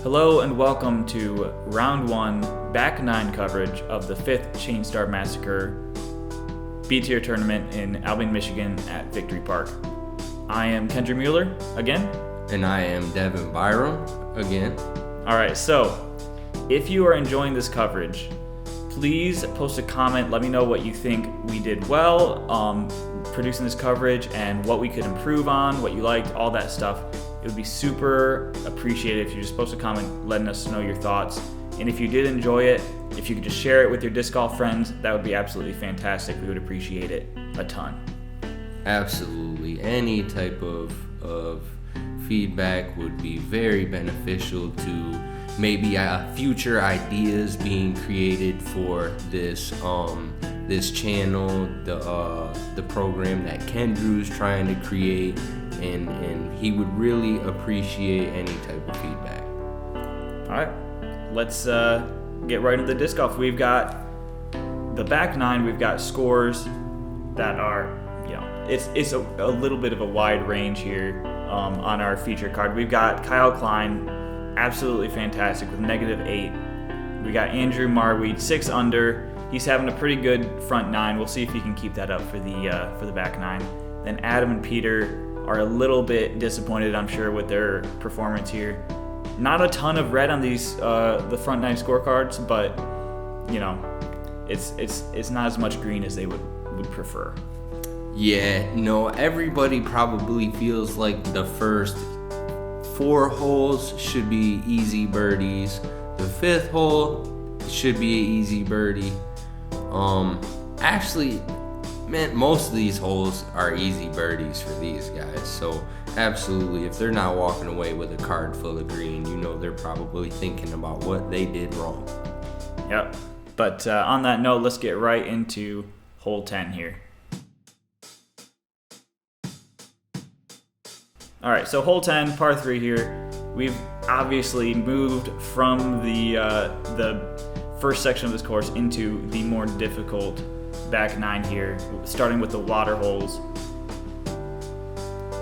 Hello and welcome to Round 1 Back 9 coverage of the 5th Chainstar Massacre B-tier tournament in Albion, Michigan at Victory Park. I am Kendra Mueller, again. And I am Devin Byram, again. Alright, so if you are enjoying this coverage, please post a comment. Let me know what you think we did well producing this coverage and what we could improve on, what you liked, all that stuff. It would be super appreciated if you just post a comment letting us know your thoughts. And if you did enjoy it, if you could just share it with your disc golf friends, that would be absolutely fantastic. We would appreciate it a ton. Absolutely. Any type of feedback would be very beneficial to maybe future ideas being created for this this channel, the program that Kendrew's trying to create. And he would really appreciate any type of feedback. All right, let's get right into the disc golf. We've got the back 9. We've got scores that are, it's a little bit of a wide range here on our feature card. We've got Kyle Klein, absolutely fantastic with -8. We got Andrew Marwede, 6 under. He's having a pretty good front 9. We'll see if he can keep that up for the back 9. Then Adam and Peter are a little bit disappointed, I'm sure, with their performance here. Not a ton of red on these the front 9 scorecards, but it's not as much green as they would prefer. Yeah, no, everybody probably feels like the first 4 holes should be easy birdies. The 5th hole should be an easy birdie. Actually, man, most of these holes are easy birdies for these guys. So absolutely, if they're not walking away with a card full of green, they're probably thinking about what they did wrong. Yep. But on that note, let's get right into hole 10 here. All right, so hole 10, par 3 here. We've obviously moved from the first section of this course into the more difficult back 9 here, starting with the water holes.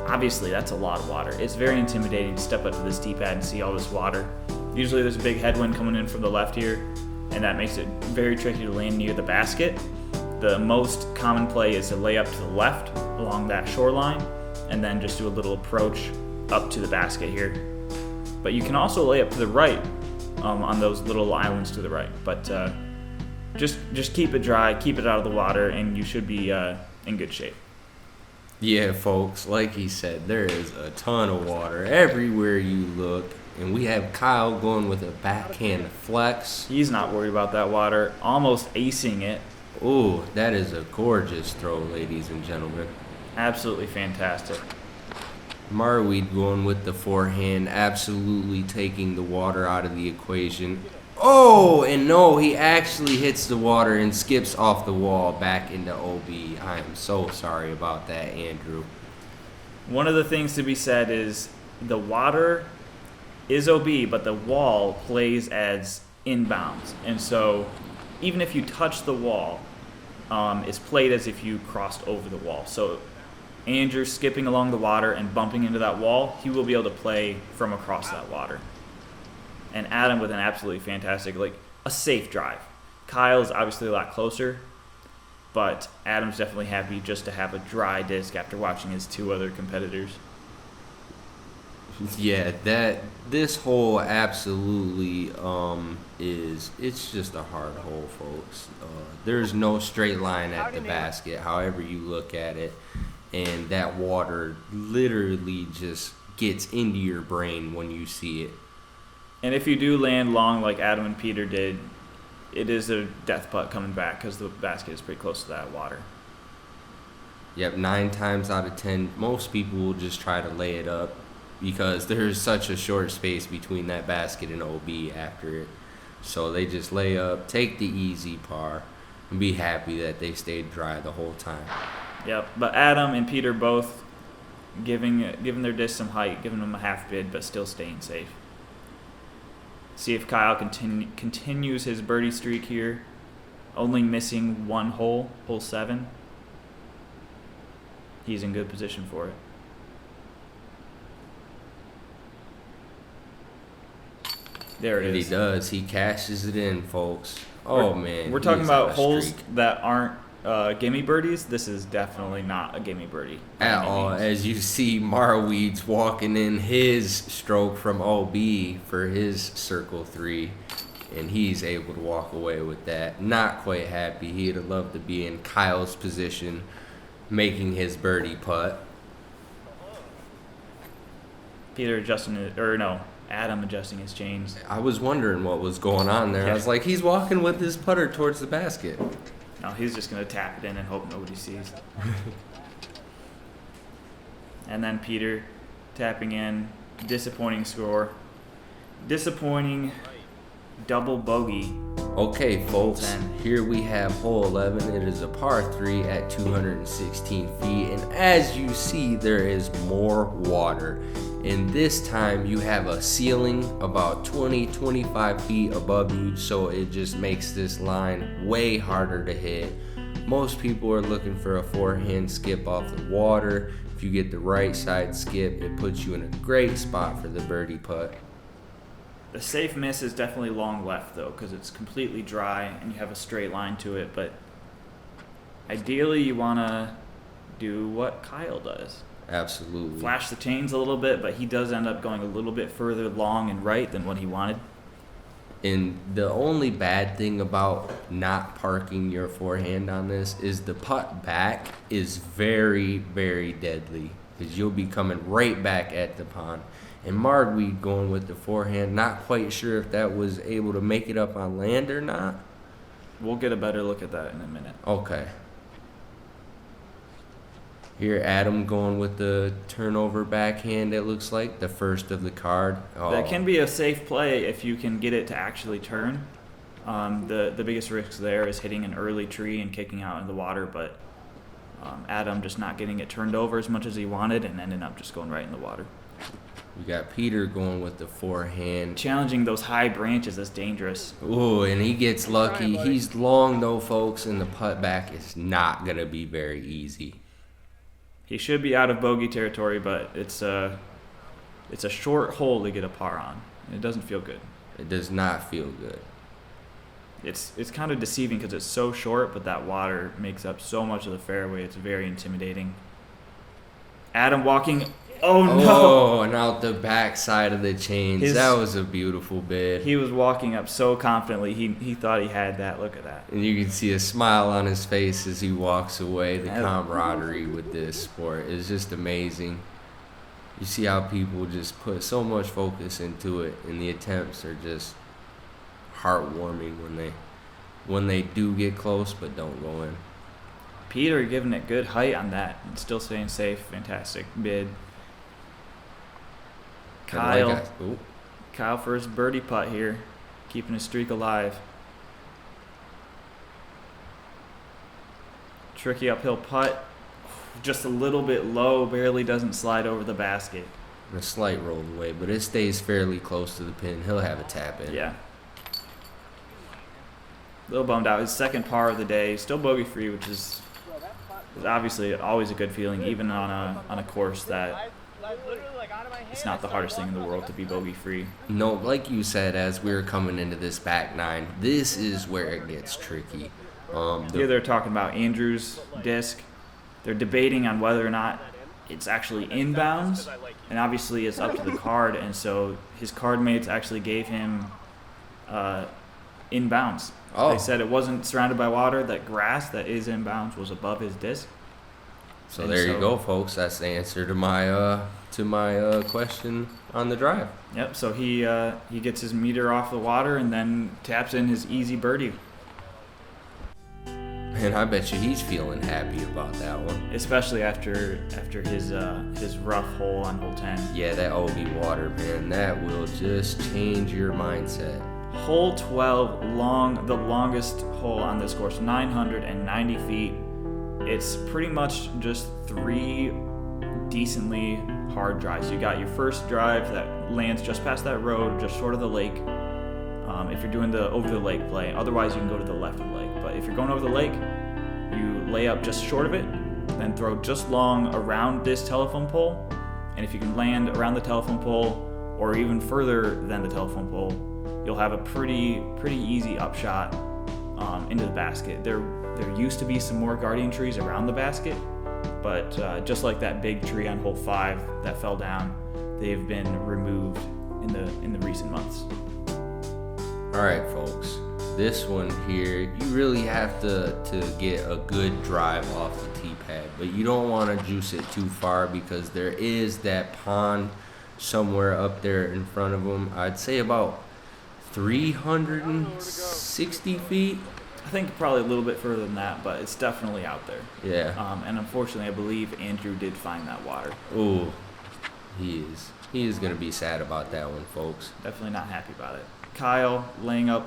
Obviously, that's a lot of water. It's very intimidating to step up to this tee pad and see all this water. Usually there's a big headwind coming in from the left here, and that makes it very tricky to land near the basket. The most common play is to lay up to the left along that shoreline, and then just do a little approach up to the basket here. But you can also lay up to the right on those little islands to the right. But just keep it dry, keep it out of the water, and you should be in good shape. Yeah, folks, like he said, there is a ton of water everywhere you look. And we have Kyle going with a backhand flex. He's not worried about that water, almost acing it. Ooh, that is a gorgeous throw, ladies and gentlemen. Absolutely fantastic. Marwede going with the forehand, absolutely taking the water out of the equation. Oh, and no, he actually hits the water and skips off the wall back into OB. I am so sorry about that, Andrew. One of the things to be said is the water is OB, but the wall plays as inbounds. And so even if you touch the wall, it's played as if you crossed over the wall. So Andrew skipping along the water and bumping into that wall, he will be able to play from across that water. And Adam with an absolutely fantastic, a safe drive. Kyle's obviously a lot closer, but Adam's definitely happy just to have a dry disc after watching his 2 other competitors. Yeah, this hole absolutely it's just a hard hole, folks. There's no straight line at the basket, however you look at it, and that water literally just gets into your brain when you see it. And if you do land long like Adam and Peter did, it is a death putt coming back because the basket is pretty close to that water. Yep, 9 times out of 10, most people will just try to lay it up because there's such a short space between that basket and OB after it. So they just lay up, take the easy par, and be happy that they stayed dry the whole time. Yep, but Adam and Peter both giving their disc some height, giving them a half bid, but still staying safe. See if Kyle continues his birdie streak here. Only missing 1 hole, hole 7. He's in good position for it. There it And is. he does. He cashes it in, folks. Oh, man. We're talking he's on about a holes streak. that aren't gimme birdies. This is definitely not a gimme birdie. by At any all. means. As you see Marwede's walking in his stroke from OB for his circle 3. And he's able to walk away with that. Not quite happy. He'd have loved to be in Kyle's position making his birdie putt. Adam adjusting his chains. I was wondering what was going on there. I was like, he's walking with his putter towards the basket. No, he's just going to tap it in and hope nobody sees. And then Peter tapping in. Disappointing score. Disappointing double bogey. Okay, folks, 10. here we have hole 11. It is a par 3 at 216 feet. And as you see, there is more water. And this time you have a ceiling about 20-25 feet above you, so it just makes this line way harder to hit. Most people are looking for a forehand skip off the water. If you get the right side skip, it puts you in a great spot for the birdie putt. The safe miss is definitely long left, though, because it's completely dry and you have a straight line to it. But ideally, you want to do what Kyle does. Absolutely. Flash the chains a little bit, but he does end up going a little bit further long and right than what he wanted. And the only bad thing about not parking your forehand on this is the putt back is very, very deadly because you'll be coming right back at the pond. And Marwede going with the forehand, not quite sure if that was able to make it up on land or not. We'll get a better look at that in a minute. Okay. Here, Adam going with the turnover backhand, it looks like, the first of the card. Oh. That can be a safe play if you can get it to actually turn. The biggest risk there is hitting an early tree and kicking out in the water, but Adam just not getting it turned over as much as he wanted and ending up just going right in the water. We got Peter going with the forehand. Challenging those high branches is dangerous. Ooh, and he gets lucky. He's long though, folks, and the putt back is not going to be very easy. He should be out of bogey territory, but it's a short hole to get a par on. It doesn't feel good. It does not feel good. It's kind of deceiving because it's so short, but that water makes up so much of the fairway. It's very intimidating. Adam walking. Oh, no. Oh, and out the back side of the chains. That was a beautiful bid. He was walking up so confidently. He thought he had that. Look at that. And you can see a smile on his face as he walks away. The camaraderie with this sport is just amazing. You see how people just put so much focus into it, and the attempts are just heartwarming when they do get close but don't go in. Peter giving it good height on that and still staying safe. Fantastic bid. Kyle for his birdie putt here, keeping his streak alive. Tricky uphill putt, just a little bit low, barely doesn't slide over the basket. And a slight roll away, but it stays fairly close to the pin. He'll have a tap in. Yeah. A little bummed out. His second par of the day, still bogey free, which is obviously always a good feeling, even on a course that it's not the hardest thing in the world to be bogey free. No, like you said, as we were coming into this back nine, this is where it gets tricky. Here they're talking about Andrew's disc. They're debating on whether or not it's actually inbounds, and obviously it's up to the card, and so his card mates actually gave him inbounds. Oh. They said it wasn't surrounded by water, that grass that is inbounds was above his disc. So there you go, folks. That's the answer to my question on the drive. Yep, so he gets his meter off the water and then taps in his easy birdie. And I bet you he's feeling happy about that one. Especially after his rough hole on hole 10. Yeah, that OB water, man, that will just change your mindset. Hole 12, the longest hole on this course, 990 feet. It's pretty much just 3 decently hard drives. You got your first drive that lands just past that road, just short of the lake. If you're doing the over the lake play, otherwise you can go to the left of the lake. But if you're going over the lake, you lay up just short of it, then throw just long around this telephone pole. And if you can land around the telephone pole or even further than the telephone pole, you'll have a pretty easy upshot into the basket. There used to be some more guardian trees around the basket, but just like that big tree on hole 5 that fell down, they've been removed in the recent months. All right, folks. This one here, you really have to get a good drive off the tee pad, but you don't want to juice it too far because there is that pond somewhere up there in front of them. I'd say about 360 feet. I think probably a little bit further than that, but it's definitely out there. Yeah. And unfortunately, I believe Andrew did find that water. Oh, he is going to be sad about that one, folks. Definitely not happy about it. Kyle laying up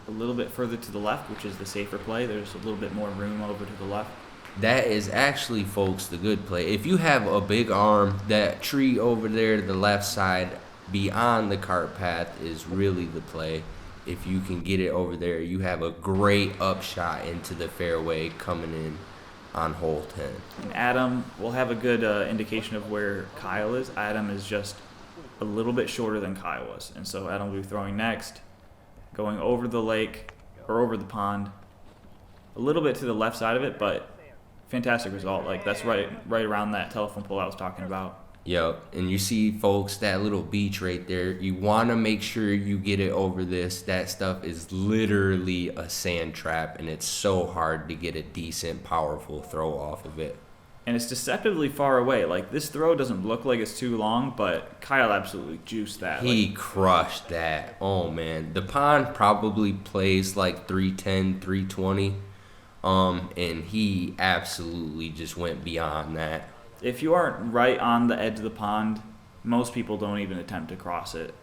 a little bit further to the left, which is the safer play. There's a little bit more room over to the left. That is actually, folks, the good play. If you have a big arm, that tree over there to the left side beyond the cart path is really the play. If you can get it over there, you have a great upshot into the fairway coming in on hole 10. And Adam will have a good indication of where Kyle is. Adam is just a little bit shorter than Kyle was, and so Adam will be throwing next, going over the lake or over the pond, a little bit to the left side of it, but fantastic result. Like, that's right around that telephone pole I was talking about. Yep, and you see, folks, that little beach right there. You want to make sure you get it over this. That stuff is literally a sand trap, and it's so hard to get a decent, powerful throw off of it. And it's deceptively far away. Like, this throw doesn't look like it's too long, but Kyle absolutely juiced that. He crushed that. Oh, man. The pond probably plays like 310, 320. And he absolutely just went beyond that. If you aren't right on the edge of the pond, most people don't even attempt to cross it.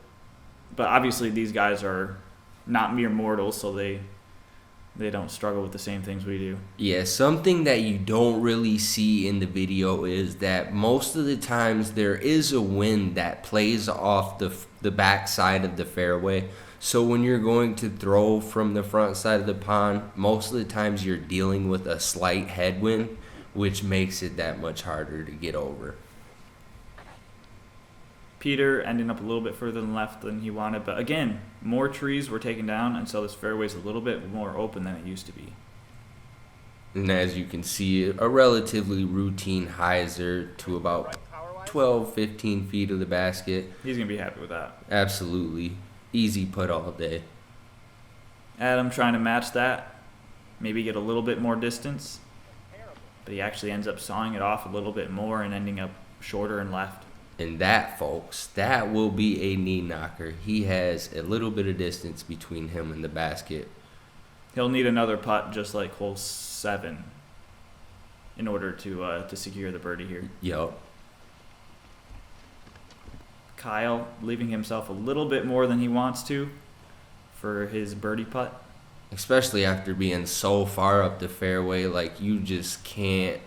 But obviously these guys are not mere mortals, so they don't struggle with the same things we do. Yeah, something that you don't really see in the video is that most of the times there is a wind that plays off the back side of the fairway. So when you're going to throw from the front side of the pond, most of the times you're dealing with a slight headwind, which makes it that much harder to get over. Peter ending up a little bit further than left than he wanted, but again, more trees were taken down, and so this fairway's a little bit more open than it used to be. And as you can see, a relatively routine hyzer to about 12, 15 feet of the basket. He's going to be happy with that. Absolutely. Easy putt all day. Adam trying to match that, maybe get a little bit more distance, but he actually ends up sawing it off a little bit more and ending up shorter and left. And that, folks, that will be a knee knocker. He has a little bit of distance between him and the basket. He'll need another putt just like hole 7 in order to secure the birdie here. Yup. Kyle leaving himself a little bit more than he wants to for his birdie putt. Especially after being so far up the fairway, like you can't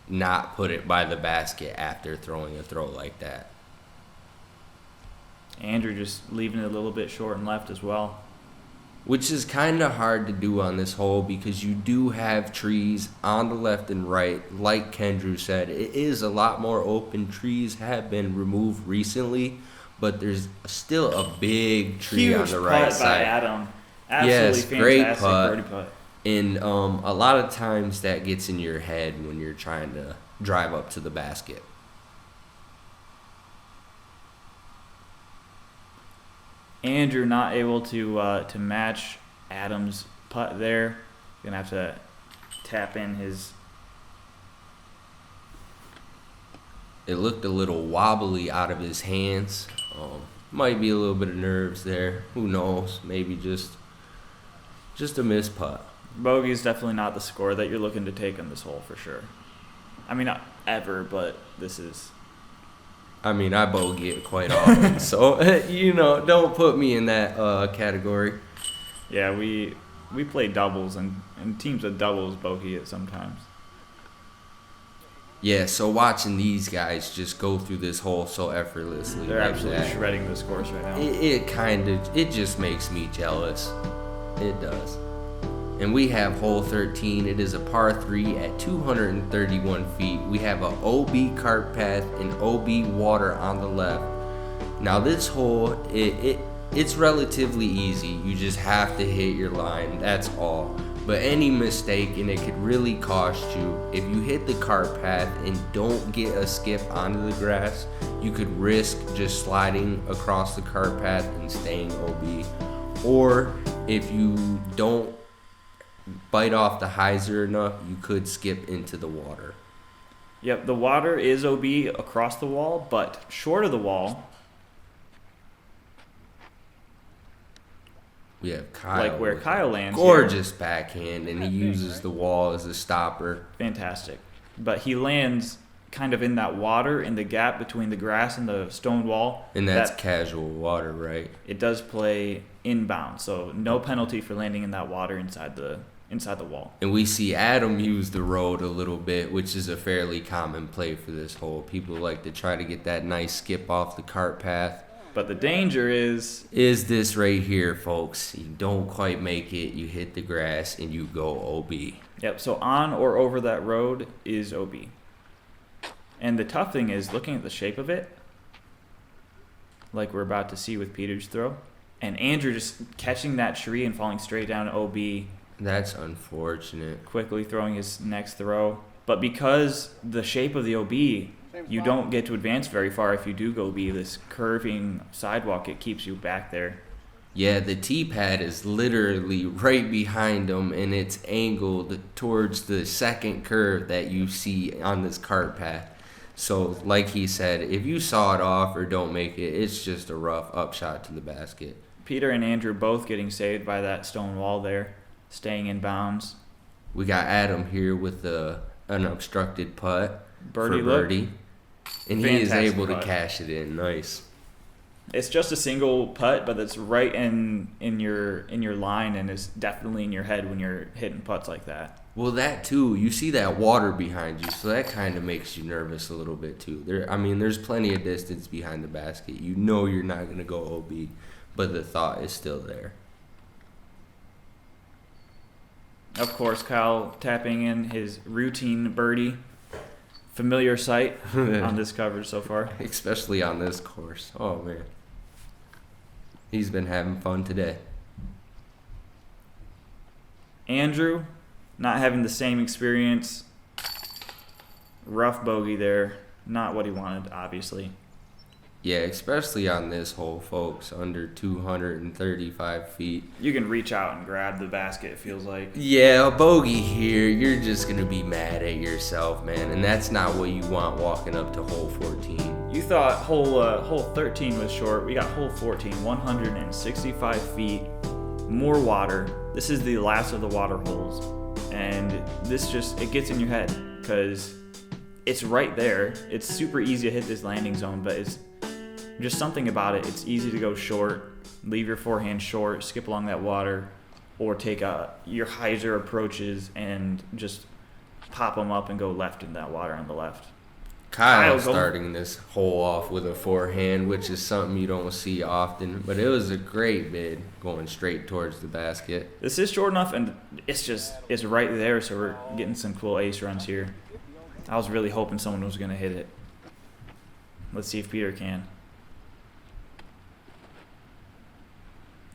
not put it by the basket after throwing a throw like that. Andrew just leaving it a little bit short and left as well. Which is kind of hard to do on this hole because you do have trees on the left and right. Like Kendrew said, it is a lot more open. Trees have been removed recently, but there's still a big tree on the right Huge putt side. by Adam. Absolutely yes, fantastic great putt. birdie putt. And a lot of times that gets in your head when you're trying to drive up to the basket. Andrew not able to match Adam's putt there. Gonna have to tap in his. It looked a little wobbly out of his hands. Might be a little bit of nerves there. Who knows? Maybe just a missed putt. Bogey is definitely not the score that you're looking to take on this hole for sure. I mean, not ever, but this is. I mean, I bogey it quite often, so don't put me in that category. Yeah, we play doubles, and teams with doubles bogey it sometimes. Yeah, so watching these guys just go through this hole so effortlessly. They're like absolutely that, shredding this course right now. It just makes me jealous. It does. And we have hole 13. It is a par 3 at 231 feet. We have a OB cart path and OB water on the left. Now this hole, it's relatively easy. You just have to hit your line. That's all. But any mistake, and it could really cost you, if you hit the cart path and don't get a skip onto the grass, you could risk just sliding across the cart path and staying OB. Or if you don't bite off the hyzer enough, you could skip into the water. Yep, the water is OB across the wall, but short of the wall, we have Kyle. like where Kyle lands. Gorgeous backhand, and he uses the wall as a stopper. Fantastic. But he lands kind of in that water, in the gap between the grass and the stone wall. And that's casual water, right? It does play inbound, so no penalty for landing in that water inside the wall. And we see Adam use the road a little bit, which is a fairly common play for this hole. People like to try to get that nice skip off the cart path. But the danger is this right here, folks. You don't quite make it, you hit the grass, and you go OB. Yep, so on or over that road is OB. And the tough thing is, looking at the shape of it, like we're about to see with Peter's throw, and Andrew just catching that tree and falling straight down OB. That's unfortunate. Quickly throwing his next throw. But because the shape of the OB, you don't get to advance very far if you do go B. This curving sidewalk, it keeps you back there. Yeah, the tee pad is literally right behind him, and it's angled towards the second curve that you see on this cart path. So, like he said, if you saw it off or don't make it, it's just a rough upshot to the basket. Peter and Andrew both getting saved by that stone wall there, staying in bounds. We got Adam here with the unobstructed putt Birdie for birdie. look. And he is Fantastic able to putt. cash it in. Nice. It's just a single putt, but it's right in your line and is definitely in your head when you're hitting putts like that. Well, that too, you see that water behind you, so that kind of makes you nervous a little bit too. There's plenty of distance behind the basket. You know you're not going to go OB, but the thought is still there. Of course, Kyle tapping in his routine birdie. Familiar sight on this coverage so far. Especially on this course. Oh, man. He's been having fun today. Andrew, not having the same experience. Rough bogey there. Not what he wanted, obviously. Yeah, especially on this hole, folks. Under 235 feet. You can reach out and grab the basket, it feels like. Yeah, a bogey here, you're just going to be mad at yourself, man. And that's not what you want walking up to hole 14. You thought hole 13 was short. We got hole 14, 165 feet, more water. This is the last of the water holes. And it gets in your head because it's right there. It's super easy to hit this landing zone, but it's just something about it. It's easy to go short, leave your forehand short, skip along that water, or take your hyzer approaches and just pop them up and go left in that water on the left. Kyle starting this hole off with a forehand, which is something you don't see often, but it was a great bid going straight towards the basket. This is short enough, and it's right there, so we're getting some cool ace runs here. I was really hoping someone was going to hit it. Let's see if Peter can.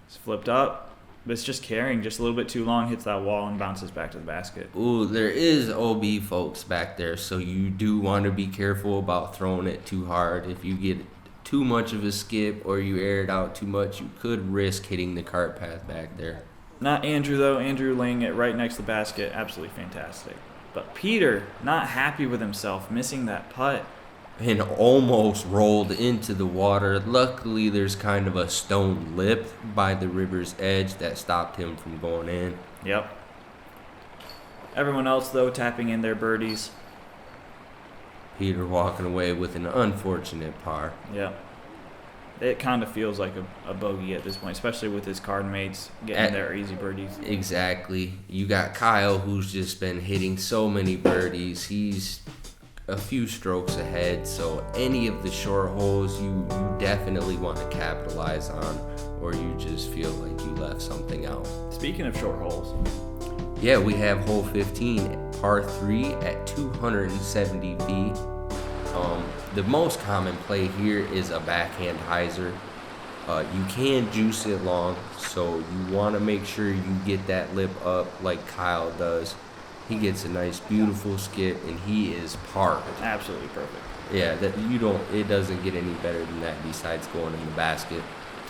It's flipped up, but it's just carrying just a little bit too long, hits that wall, and bounces back to the basket. Ooh, there is OB folks back there, so you do want to be careful about throwing it too hard. If you get too much of a skip or you air it out too much, you could risk hitting the cart path back there. Not Andrew, though. Andrew laying it right next to the basket. Absolutely fantastic. But Peter, not happy with himself, missing that putt. And almost rolled into the water. Luckily, there's kind of a stone lip by the river's edge that stopped him from going in. Yep. Everyone else, though, tapping in their birdies. Peter walking away with an unfortunate par. Yep. It kind of feels like a bogey at this point, especially with his card mates getting their easy birdies. Exactly. You got Kyle, who's just been hitting so many birdies. He's a few strokes ahead, so any of the short holes you definitely want to capitalize on, or you just feel like you left something out. Speaking of short holes. Yeah, we have hole 15, par 3 at 270 feet. The most common play here is a backhand hyzer. You can juice it long, so you want to make sure you get that lip up like Kyle does. He gets a nice, beautiful skip, and he is parked. Absolutely perfect. Yeah, it doesn't get any better than that besides going in the basket.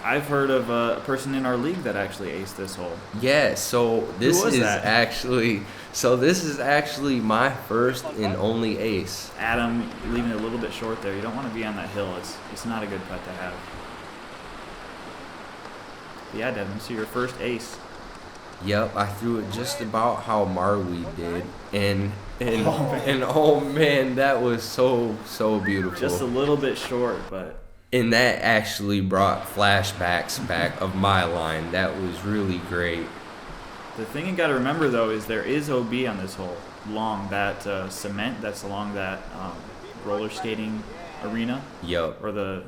I've heard of a person in our league that actually aced this hole. Yeah, so this Who was is that? actually my first and only ace. Adam, leaving it a little bit short there. You don't want to be on that hill. It's not a good putt to have. But yeah, Devin, so your first ace. Yep, I threw it just about how Marwede did, and Oh, man. oh man, that was so beautiful. Just a little bit short, but And that actually brought flashbacks back of my line. That was really great. the thing you got to remember though is there is OB on this hole, along that cement that's along that roller skating arena Yup. or the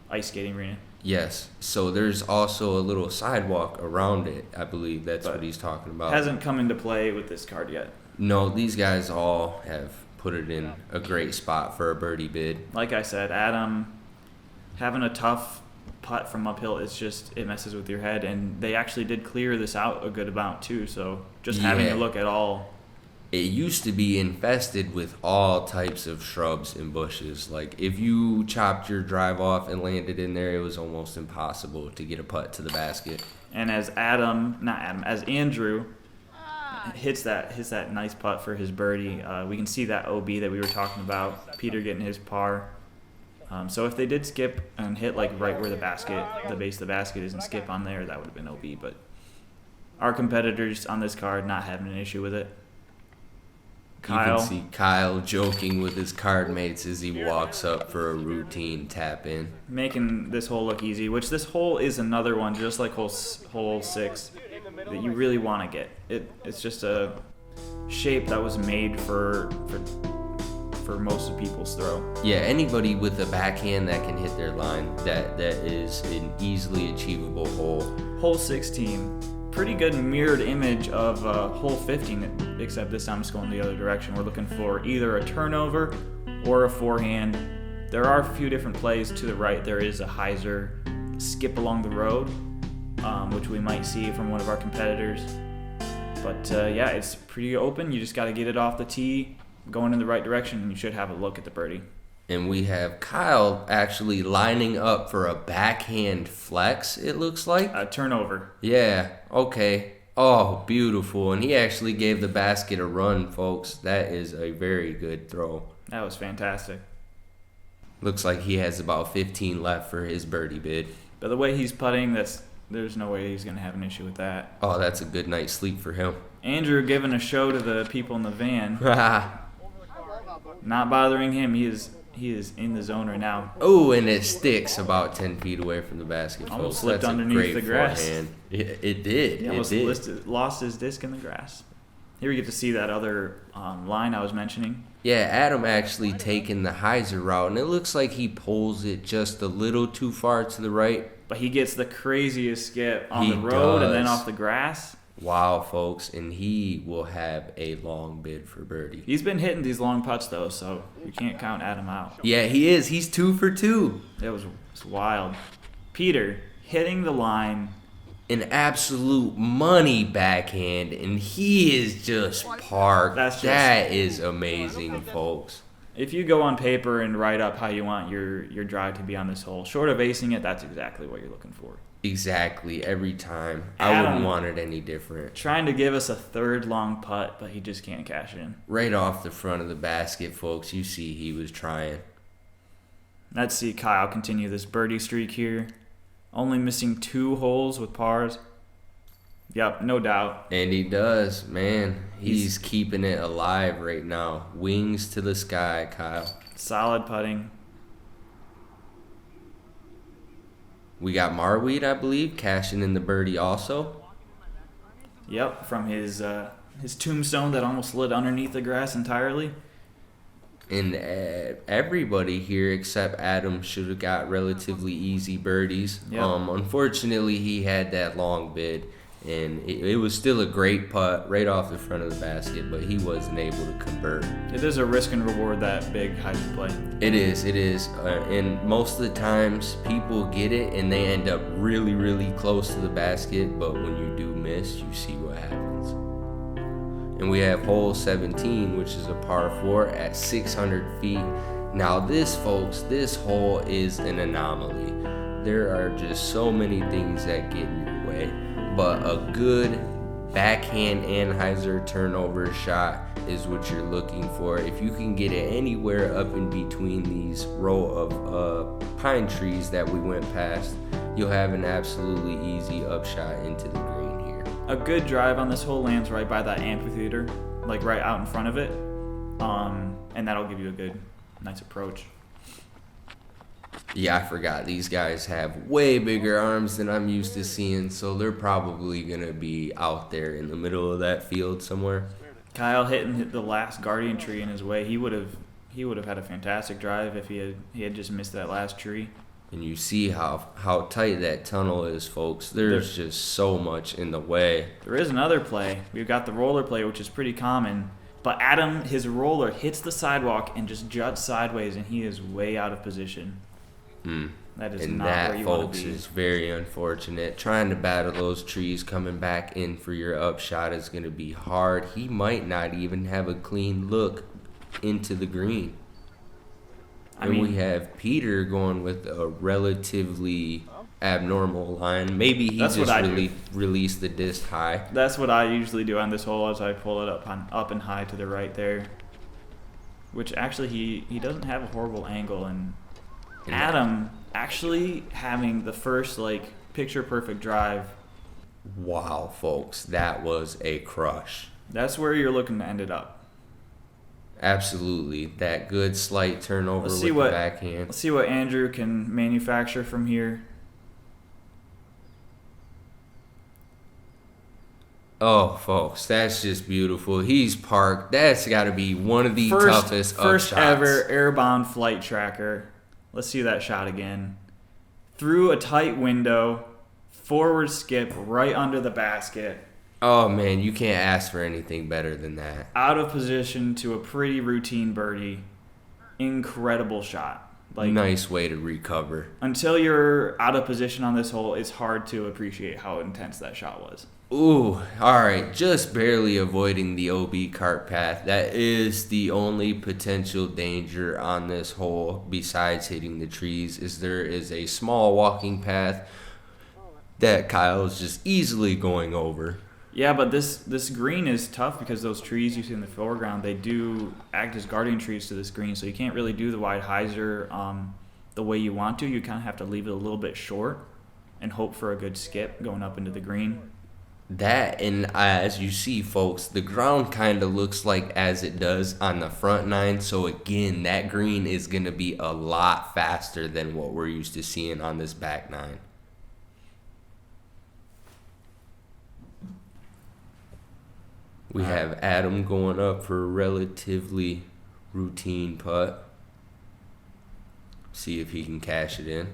ice skating arena. Yes. So there's also a little sidewalk around it. I believe that's But what he's talking about. Hasn't come into play with this card yet. No, these guys all have put it in a great spot for a birdie bid. Like I said, Adam having a tough putt from uphill, it messes with your head, and they actually did clear this out a good amount too, so just having Yeah. a look at all. It used to be infested with all types of shrubs and bushes. Like, if you chopped your drive off and landed in there, it was almost impossible to get a putt to the basket. And as Andrew hits that nice putt for his birdie, we can see that OB that we were talking about, Peter getting his par. So if they did skip and hit like right where the base of the basket is and skip on there, that would have been OB. But our competitors on this card not having an issue with it. You can see Kyle joking with his card mates as he walks up for a routine tap in. Making this hole look easy, which this hole is another one, just like hole 6, that you really want to get. It's just a shape that was made for most of people's throw. Yeah, anybody with a backhand that can hit their line, that is an easily achievable hole. Hole 16, pretty good mirrored image of hole 15, except this time it's going the other direction. We're looking for either a turnover or a forehand. There are a few different plays to the right. There is a hyzer skip along the road, which we might see from one of our competitors. But yeah, it's pretty open. You just got to get it off the tee, going in the right direction, and you should have a look at the birdie. And we have Kyle actually lining up for a backhand flex, it looks like. A turnover. Yeah, okay. Oh, beautiful. And he actually gave the basket a run, folks. That is a very good throw. That was fantastic. Looks like he has about 15 left for his birdie bid. But the way he's putting, there's no way he's going to have an issue with that. Oh, that's a good night's sleep for him. Andrew giving a show to the people in the van. Not bothering him. He is in the zone right now. Oh, and it sticks about 10 feet away from the basket, folks. Almost slipped That's a underneath great the grass. forehand. It did. He It almost did. lost his disc in the grass. Here we get to see that other line I was mentioning. Yeah, Adam actually taking the hyzer route, and it looks like he pulls it just a little too far to the right. But he gets the craziest skip on He the road and then does. off the grass. Wow, folks, and he will have a long bid for birdie. He's been hitting these long putts, though, so you can't count Adam out. Yeah, he is. He's 2 for 2. It's wild. Peter hitting the line. An absolute money backhand, and he is just parked. That is amazing, folks. If you go on paper and write up how you want your drive to be on this hole, short of acing it, that's exactly what you're looking for. Exactly, every time. I Adam, wouldn't want it any different. Trying to give us a third long putt, but he just can't cash it in. Right off the front of the basket, folks. You see he was trying. Let's see Kyle continue this birdie streak here. Only missing 2 holes with pars. Yep, no doubt. And he does, man. He's keeping it alive right now. Wings to the sky, Kyle. Solid putting. We got Marwede, I believe, cashing in the birdie also. Yep, from his tombstone that almost slid underneath the grass entirely. And everybody here except Adam should have got relatively easy birdies. Yep. Unfortunately, he had that long bid. And it was still a great putt right off the front of the basket, but he wasn't able to convert. It is a risk and reward, that big hyzer play. It is. And most of the times people get it and they end up really, really close to the basket, but when you do miss, you see what happens. And we have hole 17, which is a par 4 at 600 feet. Now this, folks, this hole is an anomaly. There are just so many things that get in your way. But a good backhand anhyzer turnover shot is what you're looking for. If you can get it anywhere up in between these row of pine trees that we went past, you'll have an absolutely easy upshot into the green here. A good drive on this hole lands right by that amphitheater, like right out in front of it, and that'll give you a good, nice approach. Yeah, I forgot. These guys have way bigger arms than I'm used to seeing, so they're probably going to be out there in the middle of that field somewhere. Kyle hitting the last guardian tree in his way. He would have had a fantastic drive if he had just missed that last tree. And you see how tight that tunnel is, folks. There's just so much in the way. There is another play. We've got the roller play, which is pretty common. But Adam, his roller hits the sidewalk and just juts sideways, and he is way out of position. That is not where you want to be. And that, folks, is very unfortunate. Trying to battle those trees coming back in for your upshot is going to be hard. He might not even have a clean look into the green. We have Peter going with a relatively abnormal line. Maybe he just released the disc high. That's what I usually do on this hole, as I pull it up and high to the right there. Which actually he doesn't have a horrible angle, and Adam actually having the first picture perfect drive. Wow, folks, that was a crush. That's where you're looking to end it up. Absolutely. That good slight turnover with the backhand. Let's see what Andrew can manufacture from here. Oh, folks, that's just beautiful. He's parked. That's got to be one of the toughest First upshots. ever airbound flight tracker. Let's see that shot again. Through a tight window, forward skip right under the basket. Oh, man, you can't ask for anything better than that. Out of position to a pretty routine birdie. Incredible shot. Nice way to recover. Until you're out of position on this hole, it's hard to appreciate how intense that shot was. Ooh, all right, just barely avoiding the OB cart path. That is the only potential danger on this hole besides hitting the trees, is there is a small walking path that Kyle is just easily going over. Yeah, but this green is tough because those trees you see in the foreground, they do act as guardian trees to this green, so you can't really do the wide hyzer the way you want to. You kind of have to leave it a little bit short and hope for a good skip going up into the green. That, and as you see, folks, the ground kind of looks like as it does on the front nine, so again, that green is going to be a lot faster than what we're used to seeing on this back nine. We have Adam going up for a relatively routine putt. See if he can cash it in.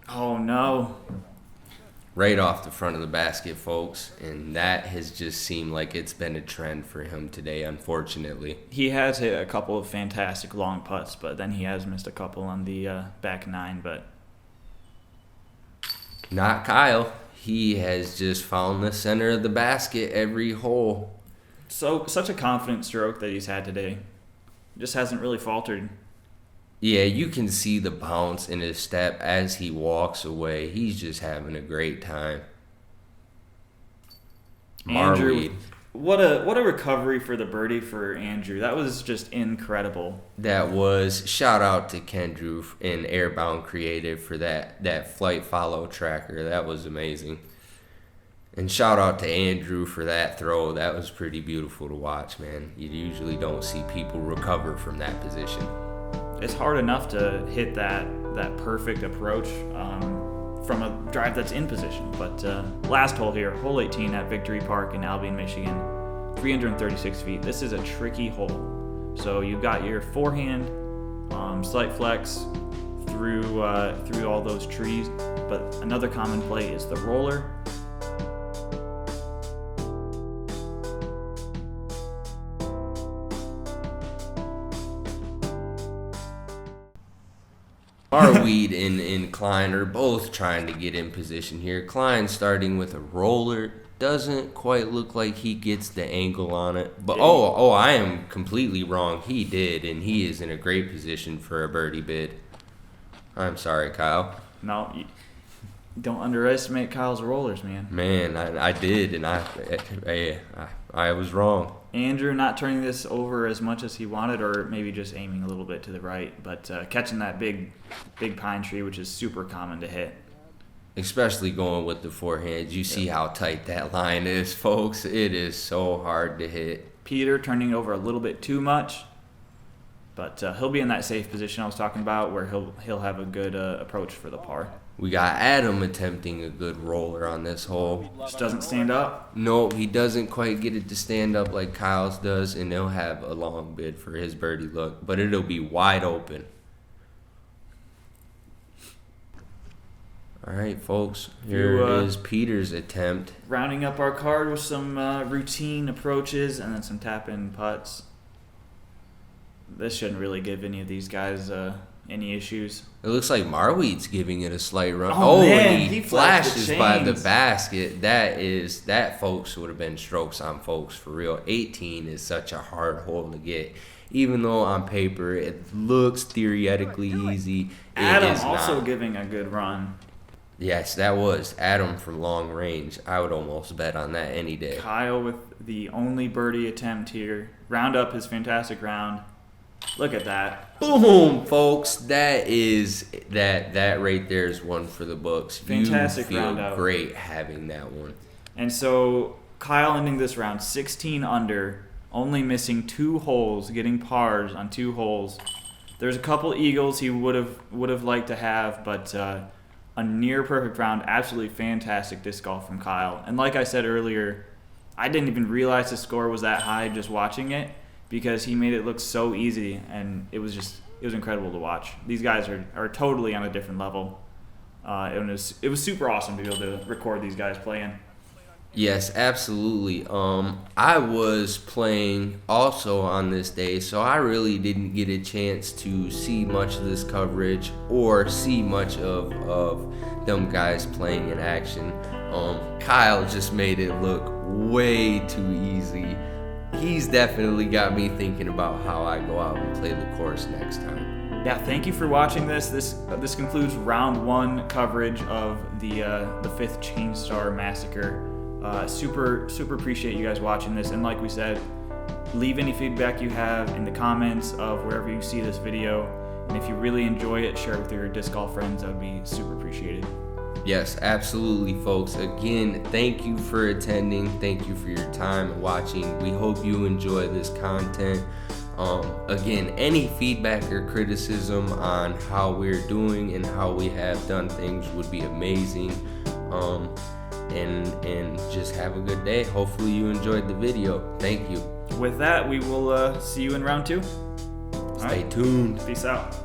Oh, no. Right off the front of the basket, folks. And that has just seemed like it's been a trend for him today, unfortunately. He has hit a couple of fantastic long putts, but then he has missed a couple on the back nine. But not Kyle. He has just found the center of the basket every hole. So such a confident stroke that he's had today. Just hasn't really faltered. Yeah, you can see the bounce in his step as he walks away. He's just having a great time. Andrew, Marwede. what a recovery for the birdie for Andrew. That was just incredible. That was. Shout out to Kendrew and Airbound Creative for that flight follow tracker. That was amazing. And shout out to Andrew for that throw. That was pretty beautiful to watch, man. You usually don't see people recover from that position. It's hard enough to hit that perfect approach from a drive that's in position. But last hole here, hole 18 at Victory Park in Albion, Michigan, 336 feet. This is a tricky hole. So you've got your forehand, slight flex through all those trees, but another common play is the roller. Marwede and Klein are both trying to get in position here. Klein starting with a roller. Doesn't quite look like he gets the angle on it. But I am completely wrong. He did, and he is in a great position for a birdie bid. I'm sorry, Kyle. No, don't underestimate Kyle's rollers, man. Man, I did, and I was wrong. Andrew not turning this over as much as he wanted, or maybe just aiming a little bit to the right, but catching that big pine tree, which is super common to hit. Especially going with the forehand. You see how tight that line is, folks. It is so hard to hit. Peter turning over a little bit too much, but he'll be in that safe position I was talking about, where he'll have a good approach for the par. We got Adam attempting a good roller on this hole. Just doesn't stand up. No, he doesn't quite get it to stand up like Kyle's does, and he'll have a long bid for his birdie look, but it'll be wide open. All right, folks, here is Peter's attempt. Rounding up our card with some routine approaches and then some tap-in putts. This shouldn't really give any of these guys any issues. It looks like Marwede's giving it a slight run. Man, and he flashes by the basket. That, folks, would have been strokes on folks for real. 18 is such a hard hole to get. Even though on paper it looks theoretically easy, Adam it is also not. giving a good run. Yes, that was Adam from long range. I would almost bet on that any day. Kyle with the only birdie attempt here. Round up his fantastic round. Look at that. Boom, folks. That right there is one for the books. Fantastic you feel round out. Great having that one. And so Kyle ending this round 16 under, only missing 2 holes, getting pars on 2 holes. There's a couple eagles he would have liked to have, but a near perfect round. Absolutely fantastic disc golf from Kyle. And like I said earlier, I didn't even realize the score was that high just watching it, because he made it look so easy, and it was incredible to watch. These guys are totally on a different level. It was super awesome to be able to record these guys playing. Yes, absolutely. I was playing also on this day, so I really didn't get a chance to see much of this coverage or see much of them guys playing in action. Kyle just made it look way too easy. He's definitely got me thinking about how I go out and play the course next time. Yeah, thank you for watching this. This concludes round 1 coverage of the 5th Chainstar Massacre. Super appreciate you guys watching this, and like we said, leave any feedback you have in the comments of wherever you see this video, and if you really enjoy it, share it with your disc golf friends. That would be super appreciated. Yes, absolutely, folks. Again, thank you for attending. Thank you for your time and watching. We hope you enjoy this content. Again, any feedback or criticism on how we're doing and how we have done things would be amazing. And just have a good day. Hopefully you enjoyed the video. Thank you. With that, we will see you in round 2. Stay tuned. Peace out.